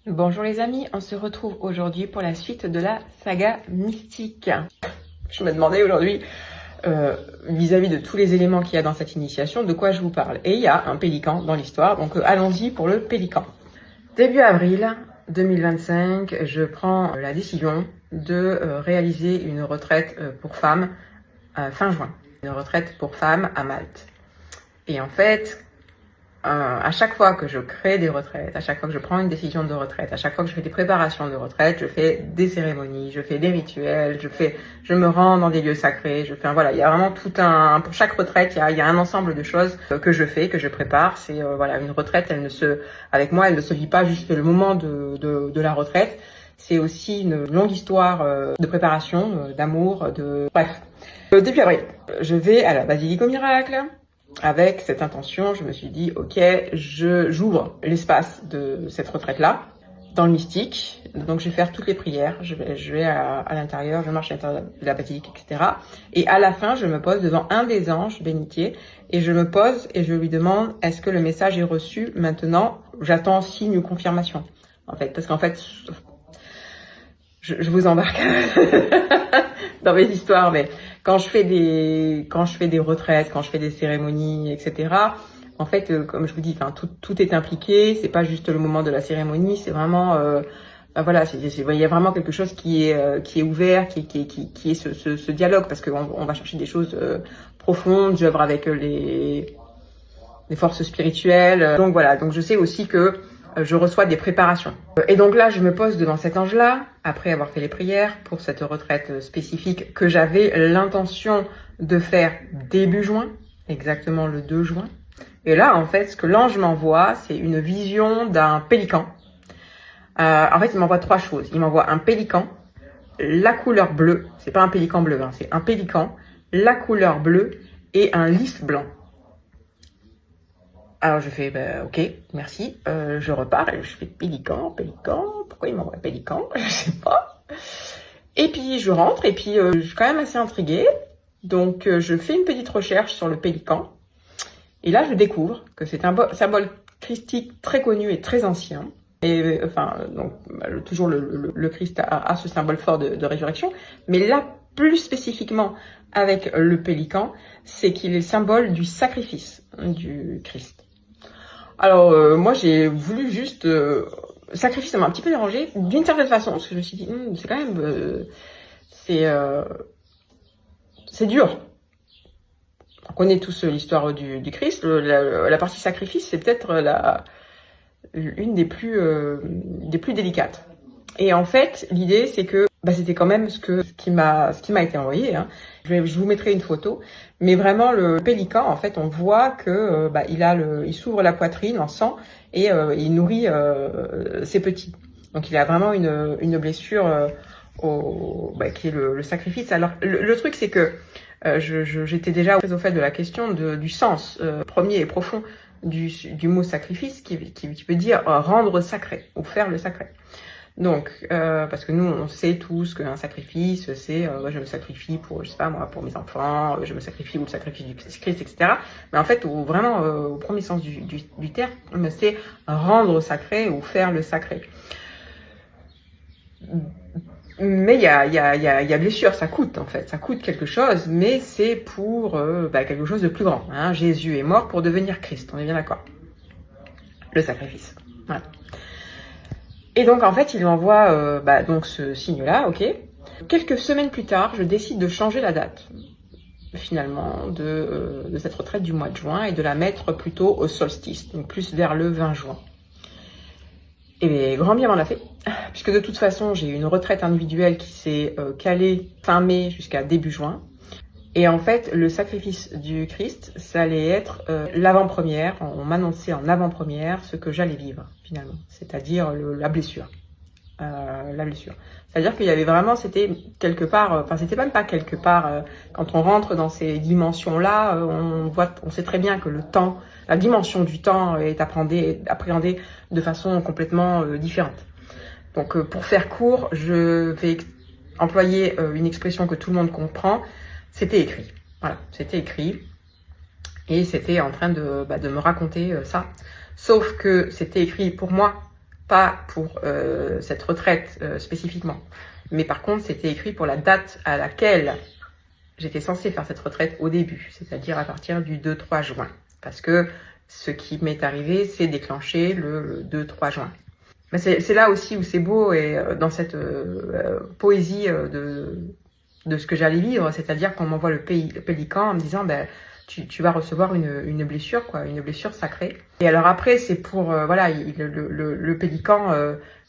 Bonjour les amis, on se retrouve aujourd'hui pour la suite de la saga mystique. Je me demandais aujourd'hui, vis-à-vis de tous les éléments qu'il y a dans cette initiation, de quoi je vous parle. Et il y a un pélican dans l'histoire, donc allons-y pour le pélican. Début avril 2025, je prends la décision de réaliser une retraite pour femmes fin juin. Une retraite pour femmes à Malte. Et en fait, à chaque fois que je crée des retraites, à chaque fois que je prends une décision de retraite, à chaque fois que je fais des préparations de retraite, je fais des cérémonies, je fais des rituels, je me rends dans des lieux sacrés, voilà, il y a vraiment pour chaque retraite, il y a un ensemble de choses que je fais, que je prépare. C'est voilà, une retraite, avec moi, elle ne se vit pas juste le moment de la retraite. C'est aussi une longue histoire de préparation, d'amour, bref. Début avril, je vais à la Basilique au Miracle. Avec cette intention, je me suis dit, ok, j'ouvre l'espace de cette retraite-là, dans le mystique. Donc, je vais faire toutes les prières. Je vais à l'intérieur, je marche à l'intérieur de la basilique, etc. Et à la fin, je me pose devant un des anges bénitiers et je me pose et je lui demande, est-ce que le message est reçu maintenant? J'attends signe ou confirmation, en fait. Parce qu'en fait, je vous embarque dans mes histoires, mais quand je fais des retraites, quand je fais des cérémonies, etc., en fait, comme je vous dis, tout est impliqué. C'est pas juste le moment de la cérémonie, c'est vraiment, voilà, il y a vraiment quelque chose qui est ouvert, qui est ce dialogue, parce qu'on va chercher des choses profondes. J'œuvre avec les forces spirituelles. Donc voilà, donc je sais aussi que je reçois des préparations. Et donc là, je me pose devant cet ange-là, après avoir fait les prières pour cette retraite spécifique que j'avais l'intention de faire début juin, exactement le 2 juin. Et là, en fait, ce que l'ange m'envoie, c'est une vision d'un pélican. En fait, il m'envoie 3 choses. Il m'envoie un pélican, la couleur bleue, c'est pas un pélican bleu, hein, c'est un pélican, la couleur bleue et un lys blanc. Alors je fais, ok, merci, je repars et je fais pélican, pourquoi il m'envoie pélican? Je sais pas. Et puis je rentre et puis je suis quand même assez intriguée. Donc je fais une petite recherche sur le pélican. Et là je découvre que c'est un symbole christique très connu et très ancien. Et donc toujours le Christ a ce symbole fort de résurrection. Mais là, plus spécifiquement avec le pélican, c'est qu'il est le symbole du sacrifice du Christ. Alors moi j'ai voulu juste sacrifice, ça m'a un petit peu dérangé d'une certaine façon, parce que je me suis dit c'est quand même c'est dur. On connaît tous l'histoire du Christ. La partie sacrifice, c'est peut-être une des plus délicates. Et en fait, l'idée c'est que c'était quand même ce qui m'a été envoyé, hein. Je vous mettrai une photo, mais vraiment le pélican, en fait, on voit que il s'ouvre la poitrine en sang et il nourrit ses petits. Donc il a vraiment une blessure qui est le sacrifice. Alors le truc c'est que j'étais déjà très au fait de la question du sens premier et profond du mot sacrifice qui veut dire rendre sacré ou faire le sacré. Donc, parce que nous, on sait tous qu'un sacrifice, c'est je me sacrifie pour, je sais pas moi, pour mes enfants, je me sacrifie ou le sacrifice du Christ, etc. Mais en fait, vraiment, au premier sens du terme, c'est rendre sacré ou faire le sacré. Mais il y a blessure, ça coûte en fait, ça coûte quelque chose, mais c'est pour quelque chose de plus grand. Hein. Jésus est mort pour devenir Christ, on est bien d'accord. Le sacrifice, voilà. Et donc en fait, il m'envoie donc ce signe-là, ok. Quelques semaines plus tard, je décide de changer la date, finalement, de cette retraite du mois de juin et de la mettre plutôt au solstice, donc plus vers le 20 juin. Et bien, grand bien m'en a fait, puisque de toute façon, j'ai une retraite individuelle qui s'est calée fin mai jusqu'à début juin. Et en fait, le sacrifice du Christ, ça allait être l'avant-première. On m'annonçait en avant-première ce que j'allais vivre, finalement. C'est-à-dire la blessure. La blessure. C'est-à-dire qu'il y avait vraiment, c'était quelque part, c'était même pas quelque part, quand on rentre dans ces dimensions-là, on sait très bien que le temps, la dimension du temps est appréhendée de façon complètement différente. Donc, pour faire court, je vais employer une expression que tout le monde comprend. C'était écrit, voilà, c'était écrit, et c'était en train de me raconter ça, sauf que c'était écrit pour moi, pas pour cette retraite spécifiquement. Mais par contre, c'était écrit pour la date à laquelle j'étais censée faire cette retraite au début, c'est-à-dire à partir du 2-3 juin. Parce que ce qui m'est arrivé, c'est déclenché le 2-3 juin. Mais c'est là aussi où c'est beau, et dans cette poésie de ce que j'allais vivre, c'est-à-dire qu'on m'envoie le pélican en me disant tu vas recevoir une blessure, quoi, une blessure sacrée. Et alors après, c'est pour voilà, le pélican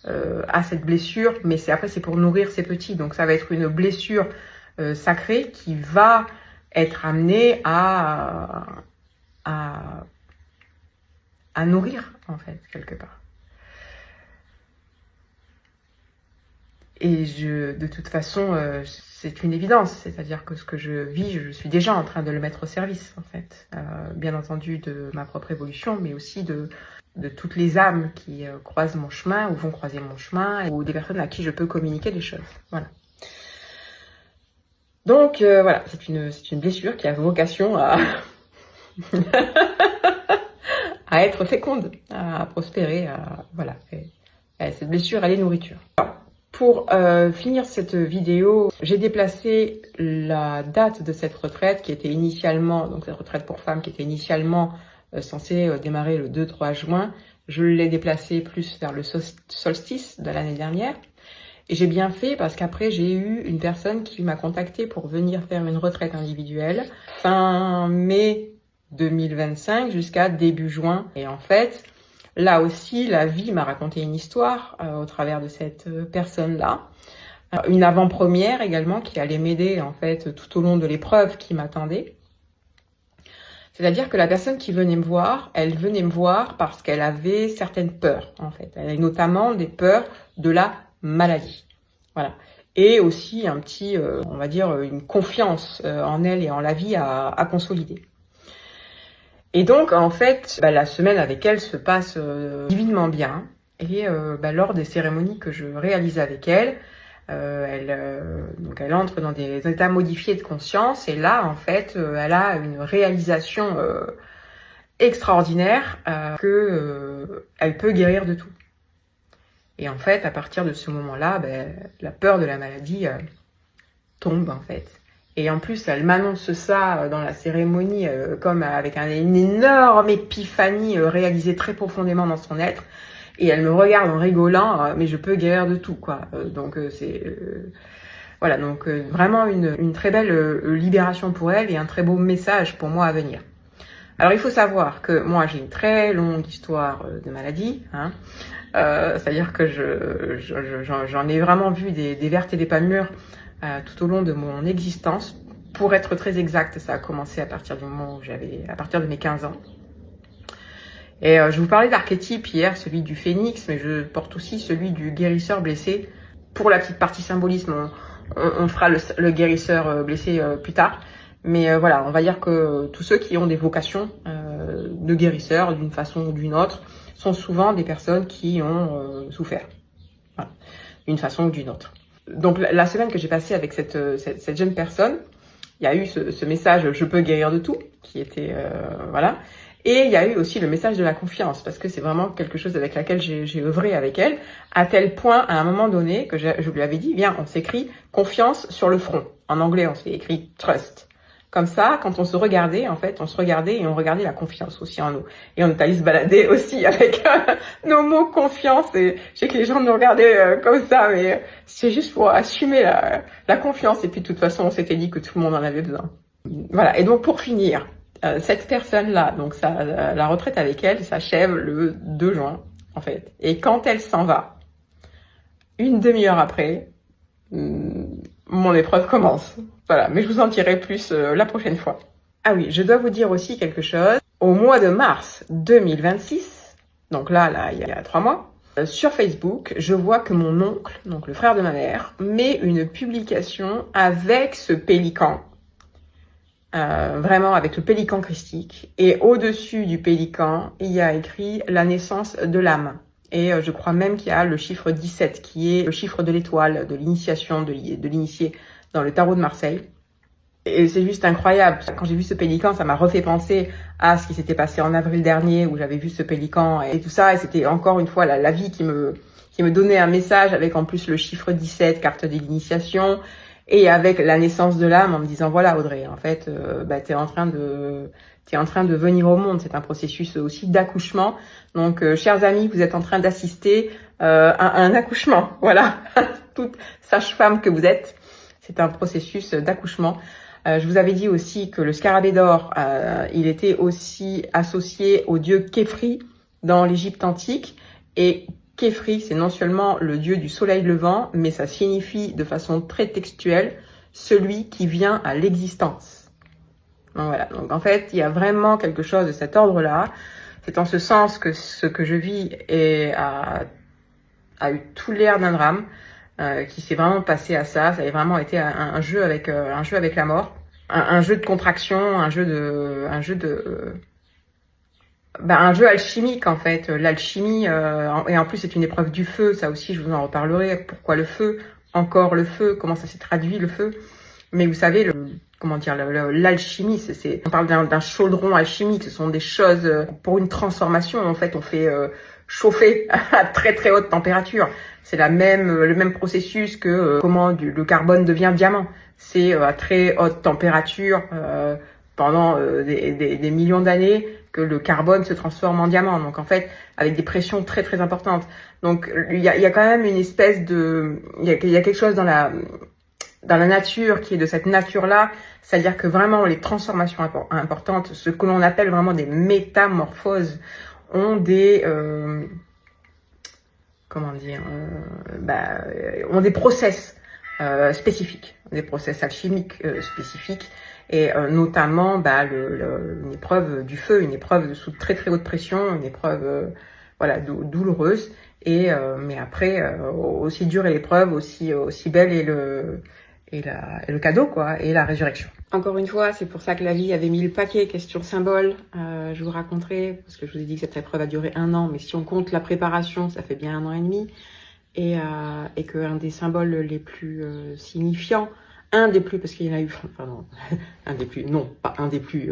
a cette blessure, mais après c'est pour nourrir ses petits, donc ça va être une blessure sacrée qui va être amenée à nourrir, en fait, quelque part. Et de toute façon, c'est une évidence, c'est-à-dire que ce que je vis, je suis déjà en train de le mettre au service, en fait. Bien entendu de ma propre évolution, mais aussi de toutes les âmes qui croisent mon chemin, ou vont croiser mon chemin, ou des personnes à qui je peux communiquer des choses. Voilà. Donc, voilà, c'est une blessure qui a vocation à... à être féconde, à prospérer, voilà. Et cette blessure, elle est nourriture. Alors, pour finir cette vidéo, j'ai déplacé la date de cette retraite qui était initialement, donc cette retraite pour femmes qui était initialement censée démarrer le 2-3 juin. Je l'ai déplacée plus vers le solstice de l'année dernière. Et j'ai bien fait parce qu'après, j'ai eu une personne qui m'a contactée pour venir faire une retraite individuelle fin mai 2025 jusqu'à début juin. Et en fait, là aussi, la vie m'a raconté une histoire au travers de cette personne-là. Une avant-première également qui allait m'aider en fait tout au long de l'épreuve qui m'attendait. C'est-à-dire que la personne qui venait me voir, elle venait me voir parce qu'elle avait certaines peurs en fait. Elle avait notamment des peurs de la maladie. Voilà. Et aussi un petit, on va dire, une confiance en elle et en la vie à consolider. Et donc, en fait, la semaine avec elle se passe divinement bien. Et lors des cérémonies que je réalise avec elle, donc elle entre dans des états modifiés de conscience. Et là, en fait, elle a une réalisation extraordinaire qu'elle peut guérir de tout. Et en fait, à partir de ce moment-là, la peur de la maladie tombe, en fait. Et en plus, elle m'annonce ça dans la cérémonie comme avec une énorme épiphanie réalisée très profondément dans son être. Et elle me regarde en rigolant, mais je peux guérir de tout, quoi. Donc c'est... voilà, donc vraiment une très belle libération pour elle et un très beau message pour moi à venir. Alors il faut savoir que moi j'ai une très longue histoire de maladie, hein. C'est-à-dire que j'en ai vraiment vu des vertes et des pas mûres tout au long de mon existence. Pour être très exact, ça a commencé à partir du moment où à partir de mes 15 ans. Et je vous parlais d'archétype hier, celui du phénix, mais je porte aussi celui du guérisseur blessé. Pour la petite partie symbolisme, on fera le guérisseur blessé plus tard. Mais voilà, on va dire que tous ceux qui ont des vocations de guérisseurs d'une façon ou d'une autre sont souvent des personnes qui ont souffert, voilà, d'une façon ou d'une autre. Donc la semaine que j'ai passée avec cette jeune personne, il y a eu ce message « je peux guérir de tout » qui était, voilà. Et il y a eu aussi le message de la confiance, parce que c'est vraiment quelque chose avec laquelle j'ai œuvré avec elle, à tel point, à un moment donné, que je lui avais dit « viens, on s'écrit confiance sur le front ». En anglais, on s'est écrit « trust ». Comme ça, quand on se regardait, en fait, on se regardait et on regardait la confiance aussi en nous. Et on est allé se balader aussi avec nos mots confiance. Et je sais que les gens nous regardaient comme ça, mais c'est juste pour assumer la confiance. Et puis de toute façon, on s'était dit que tout le monde en avait besoin. Voilà. Et donc pour finir, cette personne-là, donc la retraite avec elle s'achève le 2 juin, en fait. Et quand elle s'en va, une demi-heure après, mon épreuve commence. Voilà, mais je vous en dirai plus la prochaine fois. Ah oui, je dois vous dire aussi quelque chose. Au mois de mars 2026, donc là, il y a 3 mois, sur Facebook, je vois que mon oncle, donc le frère de ma mère, met une publication avec ce pélican. Vraiment avec le pélican christique. Et au-dessus du pélican, il y a écrit la naissance de l'âme. Et je crois même qu'il y a le chiffre 17, qui est le chiffre de l'étoile, de l'initiation, de l'initié dans le tarot de Marseille. Et c'est juste incroyable. Quand j'ai vu ce pélican, ça m'a refait penser à ce qui s'était passé en avril dernier, où j'avais vu ce pélican et tout ça. Et c'était encore une fois la vie qui me donnait un message, avec en plus le chiffre 17, carte de l'initiation, et avec la naissance de l'âme, en me disant voilà Audrey, en fait, t'es en train de venir au monde. C'est un processus aussi d'accouchement. Donc, chers amis, vous êtes en train d'assister à un accouchement. Voilà, toute sage-femme que vous êtes, c'est un processus d'accouchement. Je vous avais dit aussi que le scarabée d'or, il était aussi associé au dieu Khépri dans l'Égypte antique. Et Khépri, c'est non seulement le dieu du soleil levant, mais ça signifie de façon très textuelle celui qui vient à l'existence. Donc voilà. Donc en fait, il y a vraiment quelque chose de cet ordre-là. C'est en ce sens que ce que je vis a eu tout l'air d'un drame, qui s'est vraiment passé à ça. Ça a vraiment été un jeu avec la mort, un jeu de contraction, un jeu alchimique en fait. L'alchimie, et en plus c'est une épreuve du feu. Ça aussi, je vous en reparlerai. Pourquoi le feu? Encore le feu? Comment ça s'est traduit le feu? Mais vous savez, l'alchimie, on parle d'un chaudron alchimique. Ce sont des choses pour une transformation. En fait, on fait chauffer à très très haute température. C'est le même processus que comment le carbone devient diamant. C'est à très haute température pendant des millions d'années que le carbone se transforme en diamant. Donc en fait, avec des pressions très très importantes. Donc il y a quand même une espèce de, il y a quelque chose dans la nature qui est de cette nature-là, c'est-à-dire que vraiment les transformations importantes, ce que l'on appelle vraiment des métamorphoses, ont des ont des process spécifiques, des process alchimiques spécifiques, et notamment une épreuve du feu, une épreuve sous très très haute pression, une épreuve douloureuse, et mais après aussi dure est l'épreuve, aussi belle est le cadeau, quoi, et la résurrection. Encore une fois, c'est pour ça que la vie avait mis le paquet question symbole. Je vous raconterai, parce que je vous ai dit que cette épreuve a duré 1 an, mais si on compte la préparation, ça fait bien 1 an et demi, et qu'un des symboles les plus signifiants, un des plus, parce qu'il y en a eu, pardon, un des plus, non, pas un des plus,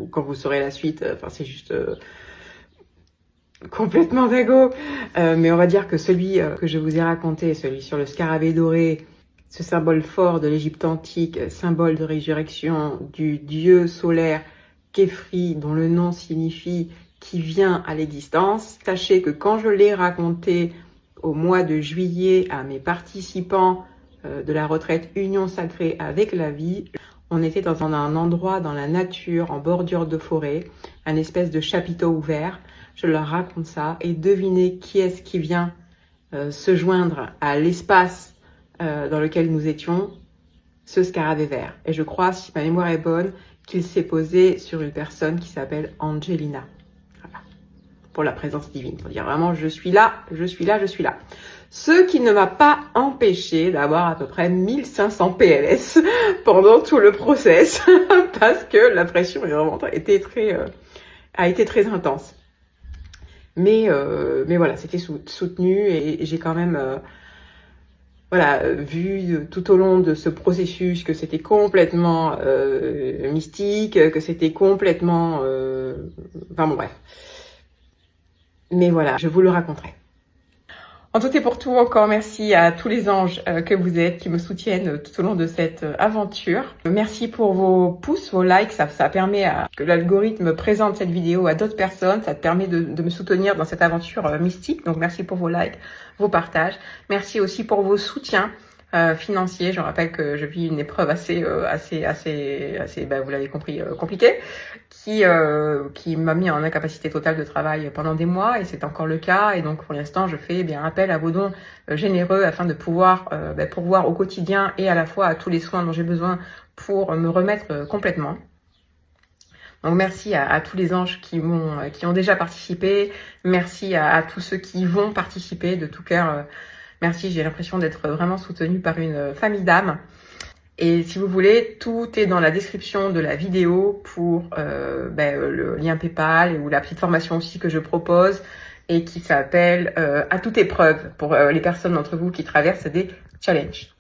quand vous saurez la suite, c'est juste complètement dingo, mais on va dire que celui que je vous ai raconté, celui sur le scarabée doré, ce symbole fort de l'Égypte antique, symbole de résurrection du dieu solaire Khépri, dont le nom signifie qui vient à l'existence. Sachez que quand je l'ai raconté au mois de juillet à mes participants de la retraite Union Sacrée avec la vie, on était dans un endroit dans la nature, en bordure de forêt, un espèce de chapiteau ouvert. Je leur raconte ça et devinez qui est-ce qui vient se joindre à l'espace dans lequel nous étions, ce scarabée vert. Et je crois, si ma mémoire est bonne, qu'il s'est posé sur une personne qui s'appelle Angelina. Voilà. Pour la présence divine. Pour dire vraiment, je suis là, je suis là, je suis là. Ce qui ne m'a pas empêché d'avoir à peu près 1500 PLS pendant tout le process, parce que la pression a été très intense. Mais voilà, c'était soutenu, et j'ai quand même vu tout au long de ce processus que c'était complètement mystique, que c'était complètement... bref. Mais voilà, je vous le raconterai. En tout et pour tout, encore merci à tous les anges que vous êtes, qui me soutiennent tout au long de cette aventure. Merci pour vos pouces, vos likes, ça permet que l'algorithme présente cette vidéo à d'autres personnes, ça te permet de me soutenir dans cette aventure mystique. Donc merci pour vos likes, vos partages. Merci aussi pour vos soutiens financiers. Je rappelle que je vis une épreuve assez, vous l'avez compris, compliquée, qui m'a mis en incapacité totale de travail pendant des mois, et c'est encore le cas. Et donc pour l'instant, je fais bien appel à vos dons généreux afin de pouvoir pourvoir au quotidien et à la fois à tous les soins dont j'ai besoin pour me remettre complètement. Donc merci à tous les anges qui ont déjà participé. Merci à tous ceux qui vont participer de tout cœur. Merci, j'ai l'impression d'être vraiment soutenue par une famille d'âmes. Et si vous voulez, tout est dans la description de la vidéo pour le lien PayPal, ou la petite formation aussi que je propose et qui s'appelle À toute épreuve, pour les personnes d'entre vous qui traversent des challenges.